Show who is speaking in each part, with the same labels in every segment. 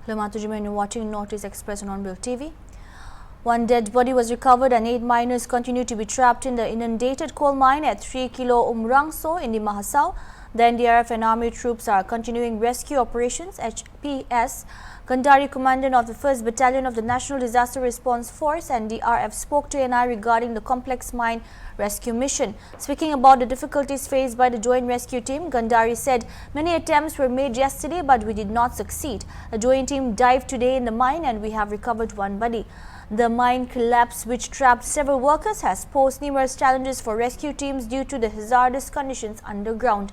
Speaker 1: Hello, Matujiman, you're watching Northeast Express on Onbill TV. One dead body was recovered and 8 miners continue to be trapped in the inundated coal mine at 3 Kilo Umrangso in the Mahasau. The NDRF and Army troops are continuing rescue operations. HPS Gandhari, commandant of the 1st Battalion of the National Disaster Response Force, NDRF, spoke to NI regarding the complex mine rescue mission. Speaking about the difficulties faced by the joint rescue team, Gandhari said many attempts were made yesterday but we did not succeed. The joint team dived today in the mine and we have recovered one body. The mine collapse, which trapped several workers, has posed numerous challenges for rescue teams due to the hazardous conditions underground.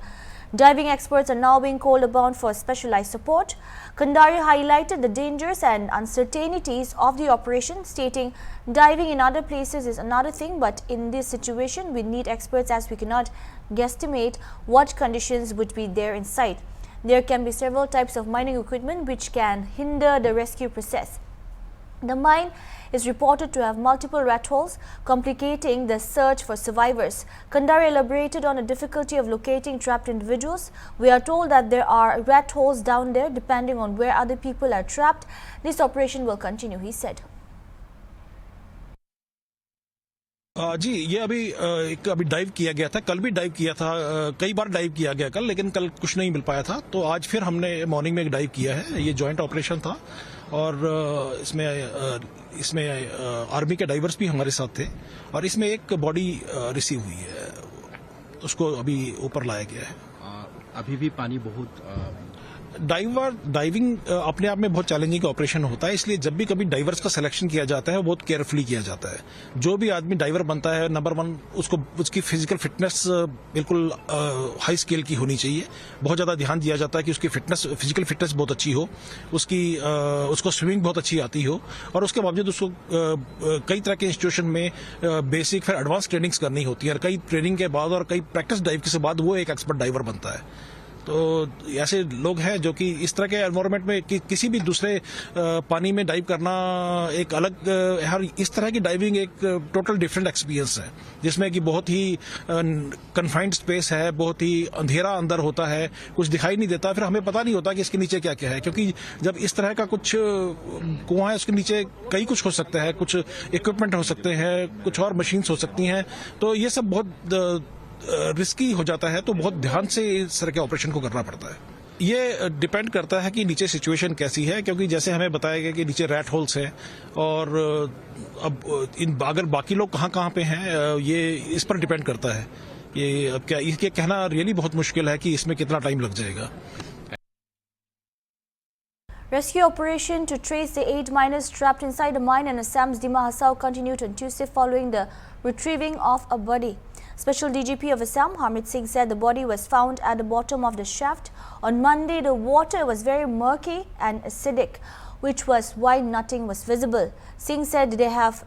Speaker 1: Diving experts are now being called upon for specialized support. Gandhari highlighted the dangers and uncertainties of the operation, stating diving in other places is another thing, but in this situation we need experts as we cannot guesstimate what conditions would be there inside. There can be several types of mining equipment which can hinder the rescue process. The mine is reported to have multiple rat holes, complicating the search for survivors. Gandhari elaborated on the difficulty of locating trapped individuals. We are told that there are rat holes down there depending on where other people are trapped. This operation will continue, he said.
Speaker 2: जी ये अभी dive किया गया था, कल भी dive किया था, कई बार डाइव किया गया कल, लेकिन कल कुछ नहीं मिल पाया था, तो आज फिर हमने मॉर्निंग में एक डाइव किया है। ये जॉइंट ऑपरेशन था और इसमें आर्मी के डाइवर्स भी हमारे साथ थे और इसमें एक बॉडी रिसीव हुई है, उसको अभी ऊपर लाया गया है।
Speaker 3: अभी भी पानी बहुत
Speaker 2: डाइविंग अपने आप में बहुत चैलेंजिंग ऑपरेशन होता है, इसलिए जब भी कभी डाइवर्स का सिलेक्शन किया जाता है बहुत केयरफुली किया जाता है। जो भी आदमी डाइवर बनता है, नंबर 1 उसकी फिजिकल फिटनेस बिल्कुल हाई स्केल की होनी चाहिए। बहुत ज्यादा ध्यान दिया जाता है कि उसकी फिजिकल फिटनेस बहुत अच्छी हो, उसको स्विमिंग बहुत अच्छी आती हो और उसके बावजूद उसको कई तरह के इंस्टीट्यूशन में बेसिक फिर एडवांस ट्रेनिंग्स करनी होती है और कई ट्रेनिंग के बाद और कई प्रैक्टिस डाइव के बाद वो एक एक्सपर्ट डाइवर बनता है। तो ऐसे लोग हैं जो कि इस तरह के एनवायरनमेंट में किसी भी दूसरे पानी में डाइव करना एक अलग हर इस तरह की डाइविंग एक टोटल डिफरेंट एक्सपीरियंस है, जिसमें कि बहुत ही कन्फाइंड स्पेस है, बहुत ही अंधेरा अंदर होता है, कुछ दिखाई नहीं देता, फिर हमें पता नहीं होता कि इसके नीचे क्या क्या है, क्योंकि जब इस तरह का कुछ कुआं है उसके नीचे कई कुछ हो सकता है, कुछ इक्विपमेंट हो सकते हैं, कुछ और मशीन्स हो सकती हैं, तो ये सब बहुत रिस्की हो जाता है, तो बहुत ध्यान से इस तरह के ऑपरेशन को करना पड़ता है। ये डिपेंड करता है कि नीचे सिचुएशन कैसी है, क्योंकि जैसे हमें बताया गया कि नीचे रैट होल्स हैं और अब अगर बाकी लोग कहाँ पे हैं ये इस पर डिपेंड करता है। ये अब क्या ये कहना रियली बहुत मुश्किल है कि इसमें कितना टाइम लग जाएगा।
Speaker 1: Rescue operation to trace the 8 miners trapped inside a mine in Assam's Dima Hasau continued on Tuesday following the retrieving of a body. Special DGP of Assam, Harmeet Singh, said the body was found at the bottom of the shaft. On Monday, the water was very murky and acidic, which was why nothing was visible. Singh said they have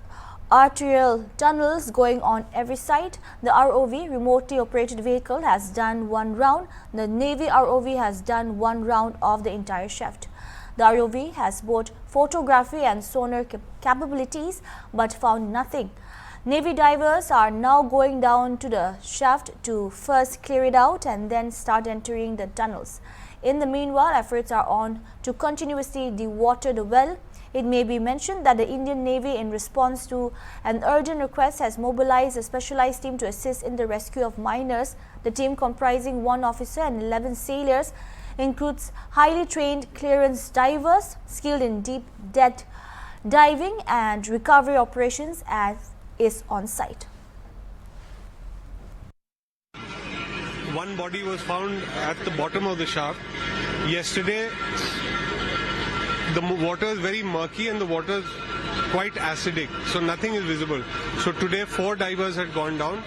Speaker 1: arterial tunnels going on every side. The ROV, remotely operated vehicle, has done one round. The Navy ROV has done one round of the entire shaft. The ROV has both photography and sonar capabilities but found nothing. Navy divers are now going down to the shaft to first clear it out and then start entering the tunnels. In the meanwhile, efforts are on to continuously dewater the well. It may be mentioned that the Indian Navy, in response to an urgent request, has mobilized a specialized team to assist in the rescue of miners. The team, comprising 1 officer and 11 sailors, includes highly trained clearance divers skilled in deep depth diving and recovery operations, as is on site.
Speaker 4: One body was found at the bottom of the shaft. Yesterday, the water is very murky and the water is quite acidic, so nothing is visible. So today 4 divers had gone down,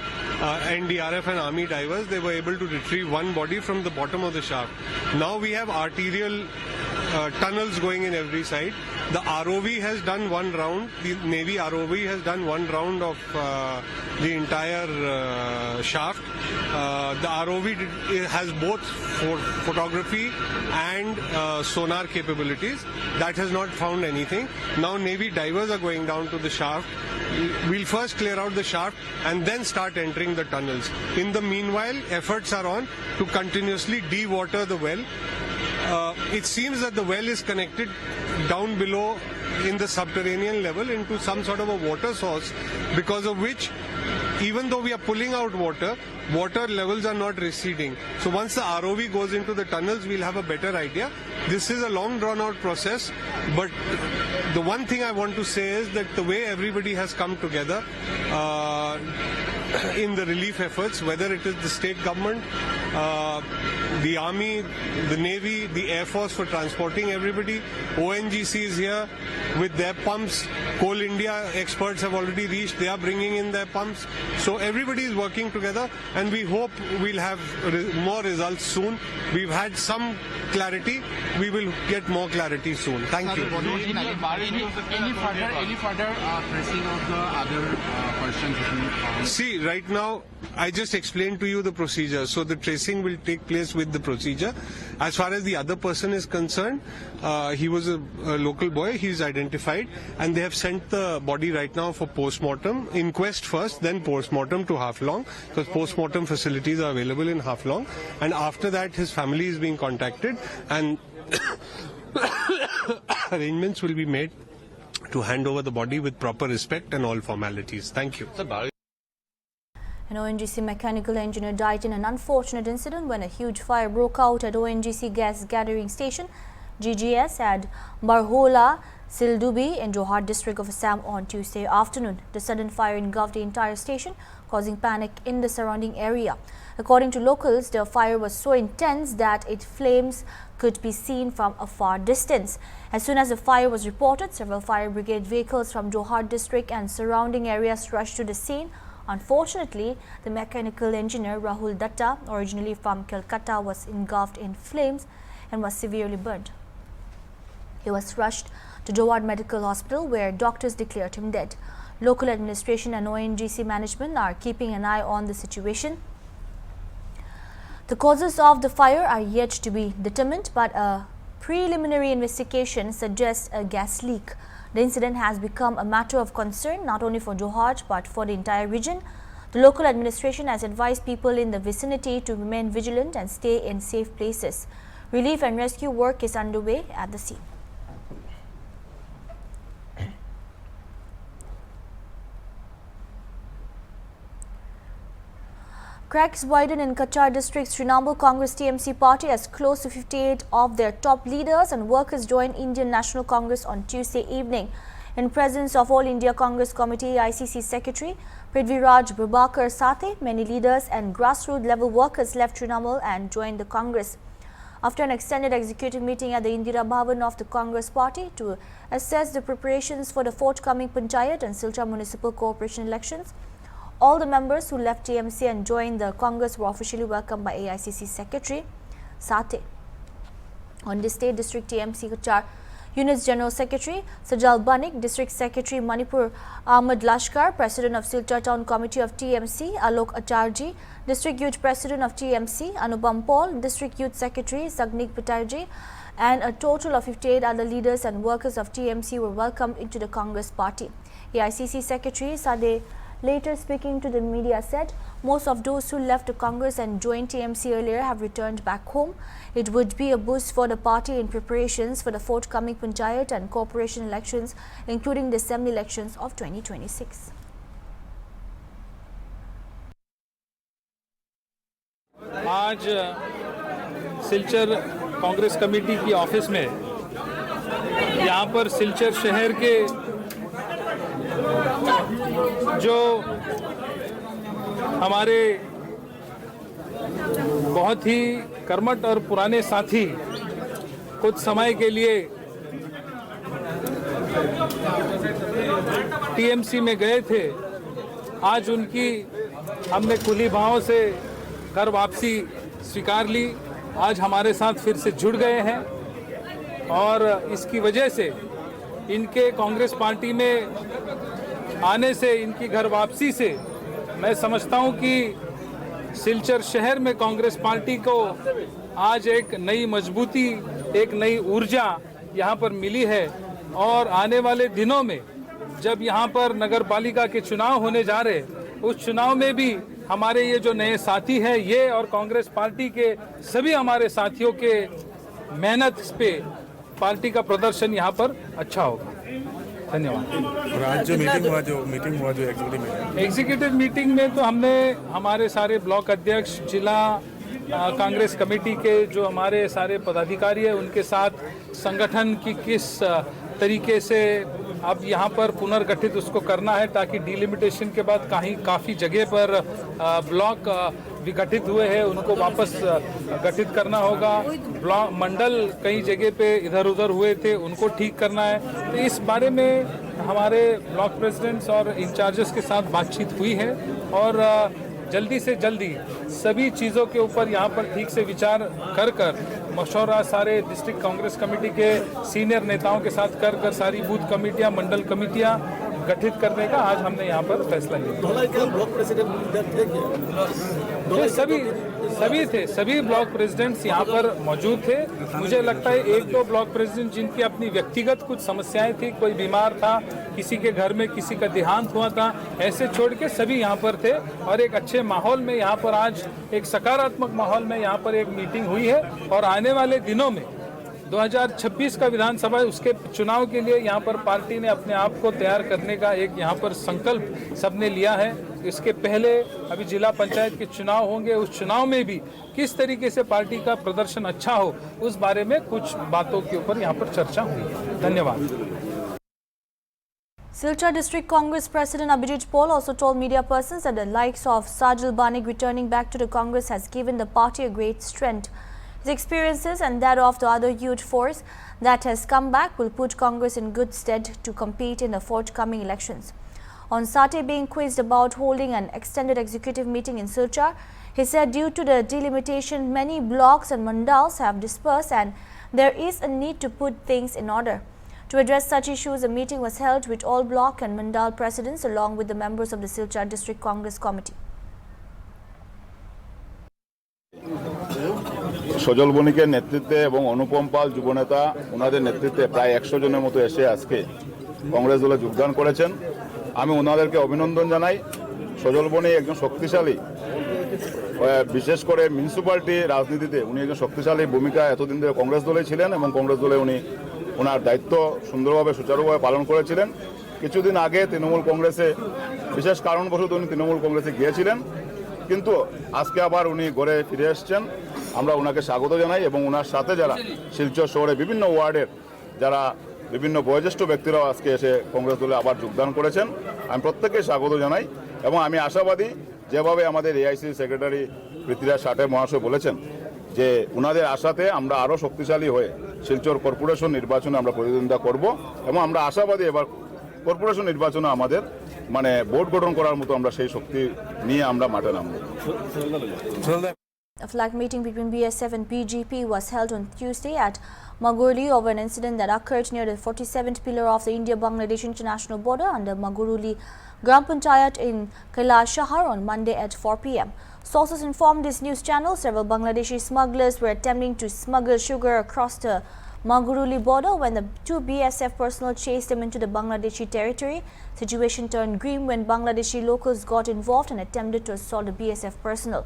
Speaker 4: NDRF and Army divers. They were able to retrieve one body from the bottom of the shaft. Now we have arterial tunnels going in every side. The ROV has done one round. The Navy ROV has done one round of the entire shaft. The ROV has both photography and sonar capabilities. That has not found anything. Now Navy divers are going down to the shaft. We'll first clear out the shaft and then start entering the tunnels. In the meanwhile, efforts are on to continuously dewater the well it seems that the well is connected down below in the subterranean level into some sort of a water source, because of which, even though we are pulling out water, water levels are not receding. So once the ROV goes into the tunnels, we'll have a better idea. This is a long drawn out process, but the one thing I want to say is that the way everybody has come together in the relief efforts, whether it is the state government, the army, the navy, the air force for transporting everybody, ONGC is here with their pumps, Coal India experts have already reached, they are bringing in their pumps. So everybody is working together, and we hope we'll have more results soon. We've had some clarity, we will get more clarity soon. Thank you.
Speaker 3: Any further tracing of the other persons?
Speaker 4: See, right now, I just explained to you the procedure. So the tracing will take place with the procedure. As far as the other person is concerned, he was a local boy. He's identified, and they have sent the body right now for post-mortem. Inquest first, then post-mortem to Haflong, because post-mortem facilities are available in Haflong. And after that, his family is being contacted, and arrangements will be made to hand over the body with proper respect and all formalities. Thank you.
Speaker 1: An ONGC mechanical engineer died in an unfortunate incident when a huge fire broke out at ONGC gas gathering station GGS at Barhola Sildubi in Johar district of Assam on Tuesday afternoon. The sudden fire engulfed the entire station, causing panic in the surrounding area. According to locals, the fire was so intense that its flames could be seen from a far distance. As soon as the fire was reported, several fire brigade vehicles from Johar district and surrounding areas rushed to the scene. Unfortunately, the mechanical engineer Rahul Datta, originally from Calcutta, was engulfed in flames and was severely burned. He was rushed to Johar Medical Hospital, where doctors declared him dead. Local administration and ONGC management are keeping an eye on the situation. The causes of the fire are yet to be determined, but a preliminary investigation suggests a gas leak. The incident has become a matter of concern not only for Johar but for the entire region. The local administration has advised people in the vicinity to remain vigilant and stay in safe places. Relief and rescue work is underway at the scene. Cracks widen in Cachar district's Trinamool Congress TMC party as close to 58 of their top leaders and workers joined Indian National Congress on Tuesday evening. In presence of All India Congress Committee ICC Secretary Prithviraj Prabhakar Sathe, many leaders and grassroots level workers left Trinamool and joined the Congress. After an extended executive meeting at the Indira Bhavan of the Congress party to assess the preparations for the forthcoming Panchayat and Silchar Municipal Corporation elections, all the members who left TMC and joined the Congress were officially welcomed by AICC Secretary Sathe. On this day, District TMC Cachar Unit's General Secretary Sajal Banik, District Secretary Manipur Ahmad Lashkar, President of Silchar Town Committee of TMC Alok Acharji, District Youth President of TMC Anupam Paul, District Youth Secretary Sagnik Pitarji, and a total of 58 other leaders and workers of TMC were welcomed into the Congress party. AICC Secretary Sade later speaking to the media said, most of those who left the Congress and joined TMC earlier have returned back home. It would be a boost for the party in preparations for the forthcoming Panchayat and corporation elections, including the assembly elections of 2026.
Speaker 5: आज Silchar Congress committee की office में यहाँ पर सिलचर शहर के जो हमारे बहुत ही कर्मठ और पुराने साथी कुछ समय के लिए टीएमसी में गए थे, आज उनकी हमने खुली बाहों से घर वापसी स्वीकार ली। आज हमारे साथ फिर से जुड़ गए हैं और इसकी वजह से इनके कांग्रेस पार्टी में आने से, इनकी घर वापसी से मैं समझता हूं कि सिलचर शहर में कांग्रेस पार्टी को आज एक नई मजबूती, एक नई ऊर्जा यहां पर मिली है और आने वाले दिनों में जब यहां पर नगर पालिका के चुनाव होने जा रहे, उस चुनाव में भी हमारे ये जो नए साथी हैं, ये और कांग्रेस पार्टी के सभी हमारे साथियों के मेहनत पे पार्टी का प्रदर्शन यहाँ पर अच्छा होगा। धन्यवाद।
Speaker 6: और आज जो मीटिंग हुआ जो
Speaker 5: एग्जीक्यूटिव मीटिंग में तो हमने हमारे सारे ब्लॉक अध्यक्ष, जिला कांग्रेस कमेटी के जो हमारे सारे पदाधिकारी हैं उनके साथ संगठन की किस तरीके से अब यहाँ पर पुनर्गठित उसको करना है, ताकि डिलिमिटेशन के बाद काफ़ी जगह पर ब्लॉक विघटित हुए हैं उनको वापस गठित करना होगा। ब्लॉक मंडल कई जगह पे इधर उधर हुए थे उनको ठीक करना है। तो इस बारे में हमारे ब्लॉक प्रेसिडेंट्स और इंचार्जेस के साथ बातचीत हुई है और जल्दी से जल्दी सभी चीज़ों के ऊपर यहाँ पर ठीक से विचार कर मशवरा सारे डिस्ट्रिक्ट कांग्रेस कमेटी के सीनियर नेताओं के साथ कर सारी बूथ कमेटियाँ, मंडल कमेटियाँ गठित करने का आज हमने यहाँ पर फैसला लिया।
Speaker 6: ब्लॉक प्रेसिडेंट
Speaker 5: सभी ब्लॉक प्रेसिडेंट्स यहाँ पर मौजूद थे। मुझे लगता है एक दो ब्लॉक प्रेसिडेंट जिनकी अपनी व्यक्तिगत कुछ समस्याएं थी, कोई बीमार था, किसी के घर में किसी का देहांत हुआ था, ऐसे छोड़ के सभी यहाँ पर थे और एक अच्छे माहौल में यहाँ पर आज एक सकारात्मक माहौल में यहाँ पर एक मीटिंग हुई है। और आने वाले दिनों में 2026 का विधानसभा उसके चुनाव के लिए यहाँ पर पार्टी ने अपने आप को तैयार करने का एक यहाँ पर संकल्प सबने लिया है। इसके पहले अभी जिला पंचायत के चुनाव होंगे, उस चुनाव में भी किस तरीके से पार्टी का प्रदर्शन अच्छा हो उस बारे में कुछ बातों के ऊपर यहाँ पर चर्चा हुई है। धन्यवाद।
Speaker 1: Silchar District Congress President Abhijit Paul also told media persons that the likes of Sajal Banig returning back to the Congress has given the party a great strength. His experiences and that of the other youth force that has come back will put Congress in good stead to compete in the forthcoming elections. On Saturday, being quizzed about holding an extended executive meeting in Silchar, he said due to the delimitation, many blocks and mandals have dispersed and there is a need to put things in order. To address such issues, a meeting was held with all block and mandal presidents along with the members of the Silchar District Congress Committee.
Speaker 7: সজল বণিকের নেতৃত্বে এবং অনুপম পাল যুবনেতা ওনাদের নেতৃত্বে প্রায় 100 জনের মতো এসে আজকে কংগ্রেস দলে যোগদান করেছেন। আমি ওনাদেরকে অভিনন্দন জানাই। সজল বণিক একজন শক্তিশালী, বিশেষ করে মিউনিসিপ্যালিটি রাজনীতিতে উনি একজন শক্তিশালী ভূমিকা এতদিন ধরে কংগ্রেস দলে ছিলেন এবং কংগ্রেস দলে উনি ওনার দায়িত্ব সুন্দরভাবে সুচারুভাবে পালন করেছিলেন। কিছুদিন আগে তৃণমূল কংগ্রেসে বিশেষ কারণবশত উনি তৃণমূল কংগ্রেসে গিয়েছিলেন, কিন্তু আজকে আবার উনি ঘরে ফিরে এসেছেন। আমরা ওনাকে স্বাগত জানাই এবং ওনার সাথে যারা শিলচর শহরে বিভিন্ন ওয়ার্ডের যারা বিভিন্ন বয়োজ্যেষ্ঠ ব্যক্তিরাও আজকে এসে কংগ্রেস দলে আবার যোগদান করেছেন, আমি প্রত্যেককে স্বাগত জানাই এবং আমি আশাবাদী যেভাবে আমাদের এআইসি সেক্রেটারি পৃথ্বীরাজ সাটে মহাশয় বলেছেন যে ওনাদের আশাতে আমরা আরও শক্তিশালী হয়ে শিলচর কর্পোরেশন নির্বাচনে আমরা প্রতিদ্বন্দ্বিতা করব এবং আমরা আশাবাদী এবার কর্পোরেশন নির্বাচনে আমাদের মানে বোর্ড গঠন করার মতো আমরা সেই শক্তি নিয়ে আমরা মাঠে নামব।
Speaker 1: A flag meeting between BSF and BGP was held on Tuesday at Maguruli over an incident that occurred near the 47th pillar of the India-Bangladesh international border under Maguruli Gram Panchayat in Kailash Shahar on Monday at 4 p.m. Sources informed this news channel several Bangladeshi smugglers were attempting to smuggle sugar across the Maguruli border when the two BSF personnel chased them into the Bangladeshi territory. Situation turned grim when Bangladeshi locals got involved and attempted to assault the BSF personnel.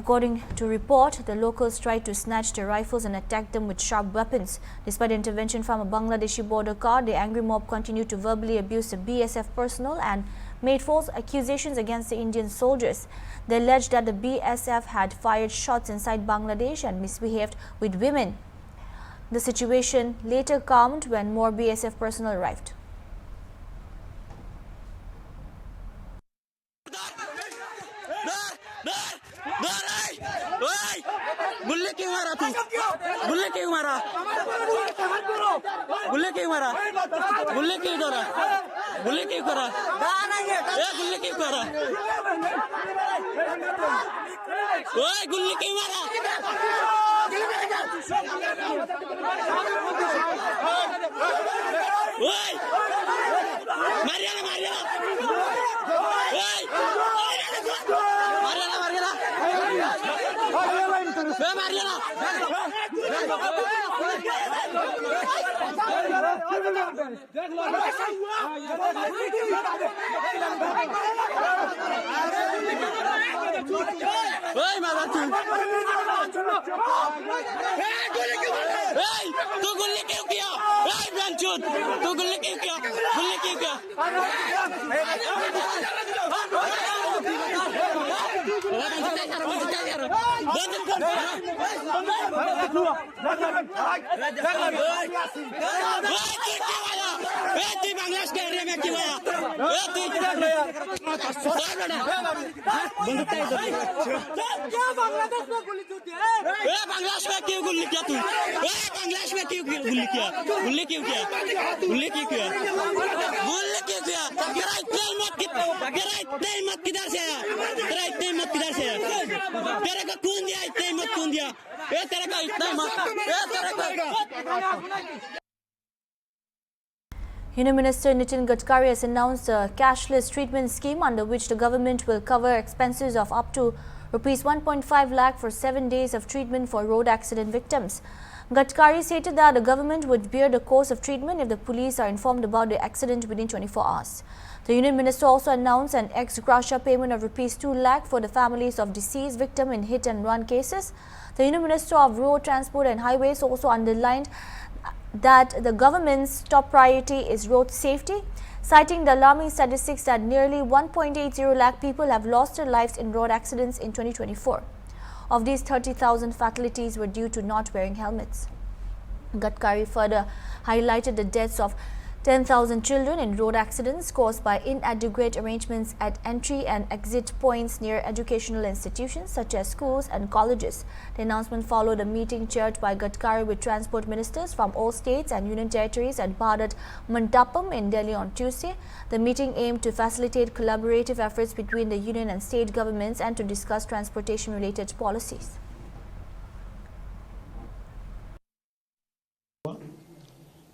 Speaker 1: According to report, the locals tried to snatch their rifles and attack them with sharp weapons. Despite intervention from a Bangladeshi border guard, the angry mob continued to verbally abuse the BSF personnel and made false accusations against the Indian soldiers. They alleged that the BSF had fired shots inside Bangladesh and misbehaved with women. The situation later calmed when more BSF personnel arrived.
Speaker 8: गुल्ले क्यों मारा तू? गुल्ले क्यों मारा? गुल्ले क्यों मारा? गुल्ले क्यों करा? गुल्ले क्यों करा? गुल्ले क्यों करा? ओए गुल्ले क्यों मारा? ओए मारिया ना मारिया ना ओए मारिया ना मारिया ना ओए मारिया ना ओए मारा तू तू गुल्ली क्यों किया? बेंचूत, तू गुल्ली क्यों किया? गुल्ली क्यों किया? बांग्लादेश के एरिया में क्यों आया? बांग्लादेश में क्यों गुल्ली किया तू? बांग्लादेश में क्यों गुल्ली किया? गुल्ली क्यों किया? गुल्ली क्यों किया? गुल्ली क्यों किया? तेरा इतना हिम्मत किधर से आया? तेरा इतना हिम्मत किधर से आया? तेरे को कौन दिया? इतना हिम्मत कौन दिया? तेरे का इतना हिम्मत? तेरे का
Speaker 1: Union Minister Nitin Gadkari has announced a cashless treatment scheme under which the government will cover expenses of up to Rs 1.5 lakh for 7 days of treatment for road accident victims. Gadkari stated that the government would bear the cost of treatment if the police are informed about the accident within 24 hours. The Union Minister also announced an ex gratia payment of Rs 2 lakh for the families of deceased victims in hit-and-run cases. The Union Minister of Road Transport and Highways also underlined that the government's top priority is road safety, citing the alarming statistics that nearly 1.80 lakh people have lost their lives in road accidents in 2024. Of these, 30,000 fatalities were due to not wearing helmets. Gadkari further highlighted the deaths of 10,000 children in road accidents caused by inadequate arrangements at entry and exit points near educational institutions such as schools and colleges. The announcement followed a meeting chaired by Gadkari with transport ministers from all states and union territories at Bharat Mandapam in Delhi on Tuesday. The meeting aimed to facilitate collaborative efforts between the union and state governments and to discuss transportation-related policies.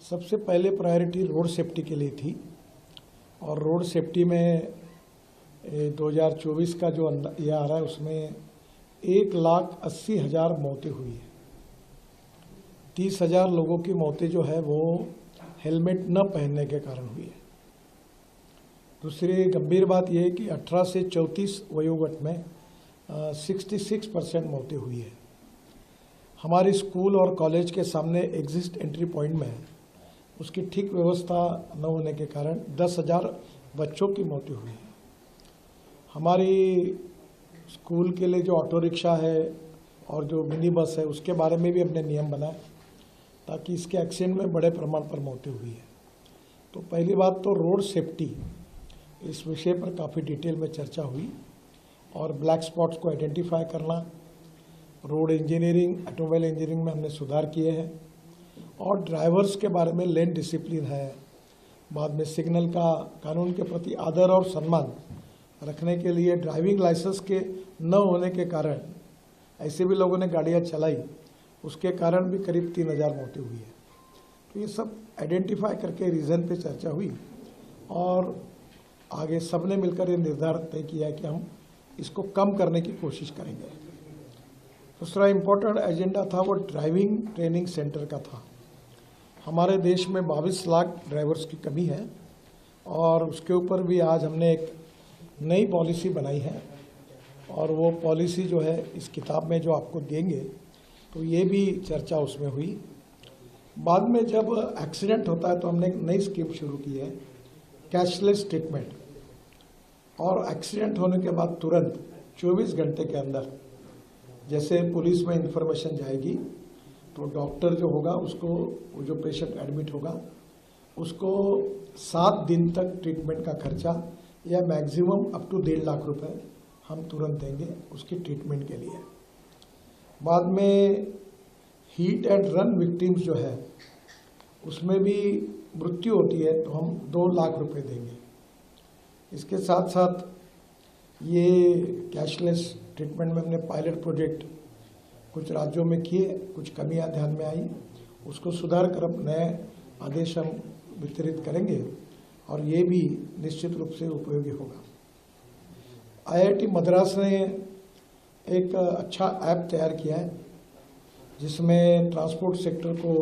Speaker 9: सबसे पहले priority road safety के लिए थी और road safety में 2024 का जो यह आ रहा है उसमें 1,80,000 मौतें हुई है। 30,000 लोगों की मौतें जो है वो हेलमेट न पहनने के कारण हुई है। दूसरी गंभीर बात यह है कि 18 से 34 वयोगट में 66% मौतें हुई है। हमारे स्कूल और कॉलेज के सामने एग्जिट एंट्री पॉइंट में उसकी ठीक व्यवस्था न होने के कारण 10,000 बच्चों की मौतें हुई है। हमारी स्कूल के लिए जो ऑटो रिक्शा है और जो मिनी बस है उसके बारे में भी हमने नियम बनाए ताकि इसके एक्सीडेंट में बड़े प्रमाण पर मौतें हुई है। तो पहली बात तो रोड सेफ्टी, इस विषय पर काफ़ी डिटेल में चर्चा हुई और ब्लैक स्पॉट्स को आइडेंटिफाई करना, रोड इंजीनियरिंग, ऑटोमोबाइल इंजीनियरिंग में हमने सुधार किए हैं और ड्राइवर्स के बारे में लेन डिसिप्लिन है। बाद में सिग्नल का कानून के प्रति आदर और सम्मान रखने के लिए ड्राइविंग लाइसेंस के न होने के कारण ऐसे भी लोगों ने गाड़ियां चलाई, उसके कारण भी करीब 3,000 मौतें हुई है। तो ये सब आइडेंटिफाई करके रीज़न पे चर्चा हुई और आगे सबने मिलकर ये निर्धार तय किया है कि हम इसको कम करने की कोशिश करेंगे। दूसरा इम्पोर्टेंट एजेंडा था वो ड्राइविंग ट्रेनिंग सेंटर का था। हमारे देश में 22 लाख ड्राइवर्स की कमी है और उसके ऊपर भी आज हमने एक नई पॉलिसी बनाई है और वो पॉलिसी जो है इस किताब में जो आपको देंगे तो ये भी चर्चा उसमें हुई। बाद में जब एक्सीडेंट होता है तो हमने एक नई स्कीम शुरू की है, कैशलेस ट्रीटमेंट, और एक्सीडेंट होने के बाद तुरंत 24 घंटे के अंदर जैसे पुलिस में इंफॉर्मेशन जाएगी तो डॉक्टर जो होगा उसको, वो जो पेशेंट एडमिट होगा उसको 7 दिन तक ट्रीटमेंट का खर्चा या मैक्सिमम अप टू 1.5 लाख रुपए हम तुरंत देंगे उसकी ट्रीटमेंट के लिए। बाद में हीट एंड रन विक्टिम्स जो है उसमें भी मृत्यु होती है तो हम 2 लाख रुपए देंगे। इसके साथ साथ ये कैशलेस ट्रीटमेंट में हमने पायलट प्रोजेक्ट कुछ राज्यों में किए, कुछ कमियां ध्यान में आई, उसको सुधार कर अब नए आदेश हम वितरित करेंगे और ये भी निश्चित रूप से उपयोगी होगा। IIT मद्रास ने एक अच्छा ऐप तैयार किया है जिसमें ट्रांसपोर्ट सेक्टर को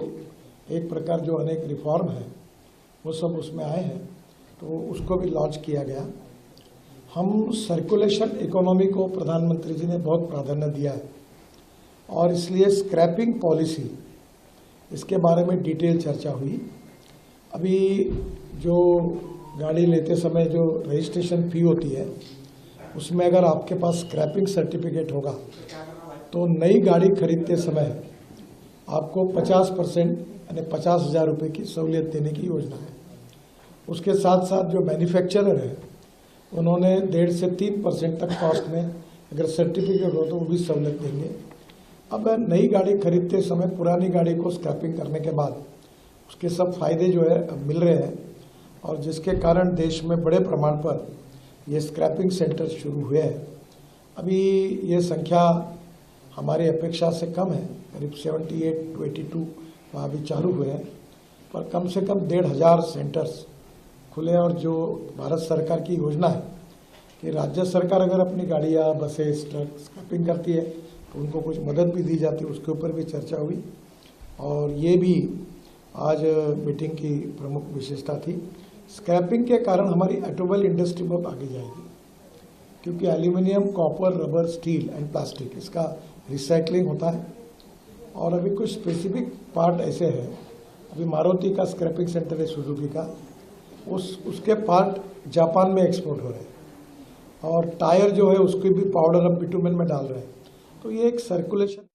Speaker 9: एक प्रकार जो अनेक रिफॉर्म है वो सब उसमें आए हैं, तो उसको भी लॉन्च किया गया। हम सर्कुलेशन इकोनॉमी को प्रधानमंत्री जी ने बहुत प्राधान्य दिया है और इसलिए स्क्रैपिंग पॉलिसी इसके बारे में डिटेल चर्चा हुई। अभी जो गाड़ी लेते समय जो रजिस्ट्रेशन फ़ी होती है, उसमें अगर आपके पास स्क्रैपिंग सर्टिफिकेट होगा तो नई गाड़ी खरीदते समय आपको 50% यानी 50,000 रुपये की सहूलियत देने की योजना है। उसके साथ साथ जो मैन्युफैक्चरर है उन्होंने 1.5 से 3% तक कॉस्ट में अगर सर्टिफिकेट हो तो वो भी सहूलियत देंगे। अब नई गाड़ी खरीदते समय पुरानी गाड़ी को स्क्रैपिंग करने के बाद उसके सब फायदे जो है मिल रहे हैं, और जिसके कारण देश में बड़े प्रमाण पर ये स्क्रैपिंग सेंटर शुरू हुए हैं। अभी ये संख्या हमारी अपेक्षा से कम है, करीब 78 to 82 वहाँ भी चालू हुए हैं, पर कम से कम 1,500 सेंटर्स खुले। और जो भारत सरकार की योजना है कि राज्य सरकार अगर अपनी गाड़ियाँ बसेस ट्रक स्क्रैपिंग करती है तो उनको कुछ मदद भी दी जाती है, उसके ऊपर भी चर्चा हुई। और ये भी आज मीटिंग की प्रमुख विशेषता थी। स्क्रैपिंग के कारण हमारी ऑटोमोबाइल इंडस्ट्री बहुत आगे जाएगी, क्योंकि aluminium, copper, rubber, steel and plastic इसका रिसाइकलिंग होता है। और अभी कुछ स्पेसिफिक पार्ट ऐसे हैं, अभी मारुति का स्क्रैपिंग सेंटर है सुजुकी का, उसके पार्ट जापान में एक्सपोर्ट हो रहे हैं, और टायर जो है उसकी भी पाउडर अब बिटुमेन में डाल रहे हैं। तो ये एक circulation.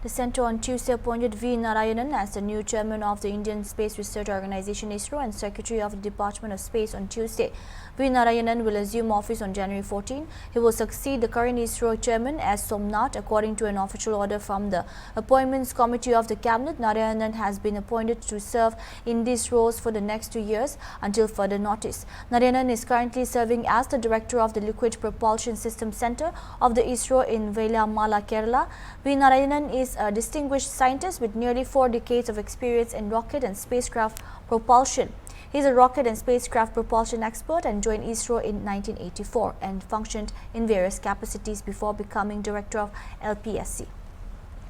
Speaker 1: The Centre on Tuesday appointed V. Narayanan as the new chairman of the Indian Space Research Organisation ISRO and Secretary of the Department of Space on Tuesday. V. Narayanan will assume office on January 14. He will succeed the current ISRO chairman as Somnath, according to an official order from the Appointments Committee of the Cabinet. Narayanan has been appointed to serve in these roles for the next 2 years until further notice. Narayanan is currently serving as the director of the Liquid Propulsion System Centre of the ISRO in Vellamala, Kerala. V. Narayanan is a distinguished scientist with nearly 4 decades of experience in rocket and spacecraft propulsion. He is a rocket and spacecraft propulsion expert and joined ISRO in 1984 and functioned in various capacities before becoming director of LPSC.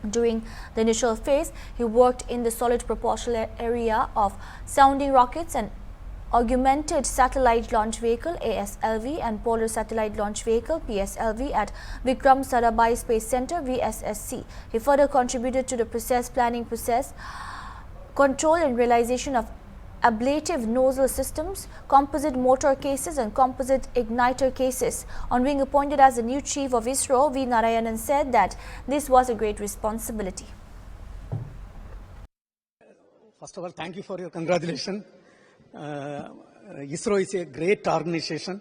Speaker 1: During the initial phase, he worked in the solid propulsion area of sounding rockets and Augmented Satellite Launch Vehicle ASLV and Polar Satellite Launch Vehicle PSLV at Vikram Sarabhai Space Center VSSC. He further contributed to the process planning, process control and realization of ablative nozzle systems, composite motor cases and composite igniter cases. On being appointed as the new chief of ISRO, V. Narayanan said that this was a great responsibility.
Speaker 10: First of all, thank you for your congratulations. ISRO is a great organization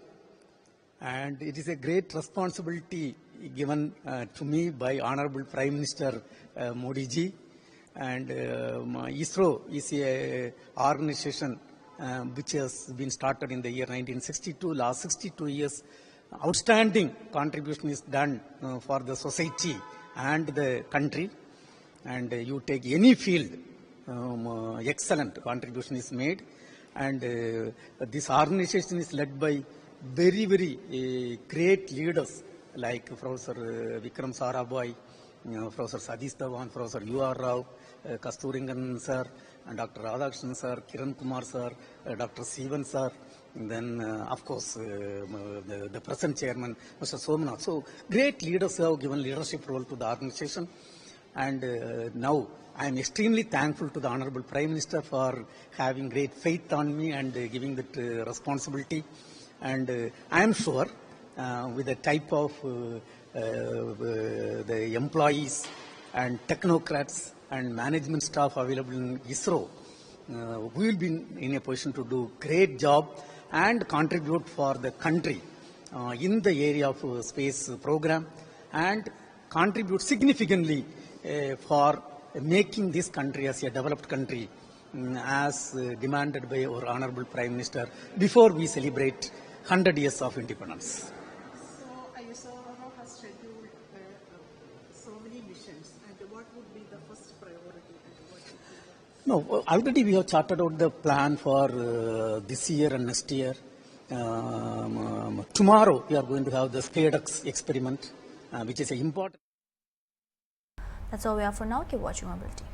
Speaker 10: and it is a great responsibility given to me by Honorable Prime Minister Modi ji. And ISRO is a organization which has been started in the year 1962. Last 62 years, outstanding contribution is done for the society and the country. And you take any field, excellent contribution is made. And this organization is led by very, very great leaders like Professor Vikram Sarabhai, Professor Satish Dhawan, Professor U.R. Rao, Kasturingan sir, and Dr. Radhakrishnan sir, Kiran Kumar sir, Dr. Sivan sir, and then of course the present chairman, Mr. Somnath. So great leaders have given leadership role to the organization. And now I am extremely thankful to the Honorable Prime Minister for having great faith on me and giving that responsibility. And I am sure with the type of the employees and technocrats and management staff available in ISRO, we will be in a position to do great job and contribute for the country in the area of space program and contribute significantly for making this country as a developed country as demanded by our Honorable Prime Minister before we celebrate 100 years of independence.
Speaker 11: So ISRO has scheduled so many missions, and what would be the first priority?
Speaker 10: No, already we have charted out the plan for this year and next year. Tomorrow we are going to have the SpaceX experiment, which is an important.
Speaker 1: That's all we have for now. Keep watching our bulletin.